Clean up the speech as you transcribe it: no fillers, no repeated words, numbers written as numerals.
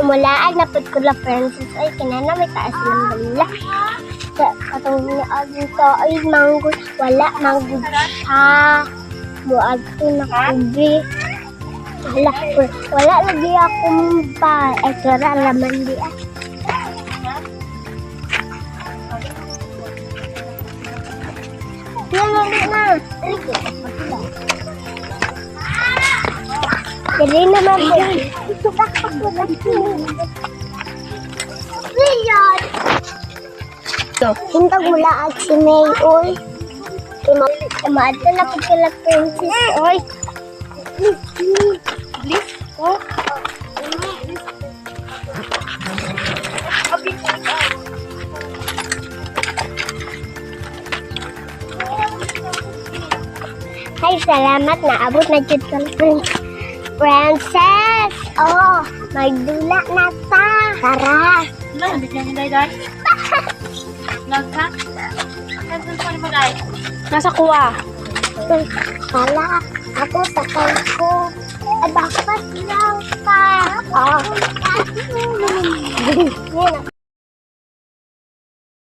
Mulaan na ko la princess ay kinana may taas ng bala. Sa katong niagin to ay manggod. Wala manggod siya. Muag to na kubi. Wala lagi akong pa. Ay kara laman di ah. Yan na. Jadi naman po. Leon! Hintag mula at si May, oy. Imaadto na po kila princess, oy. Please, oh. Ay, salamat na abot na dyan sa princess! Oh, magdula na ta! Tara! Ano, hindi niya hinday, guys? Nagka? Nasaan pa mo, guys? Nasa kuwa. Wala, ako sakay ko. Ay, bakit lang pa? Oh.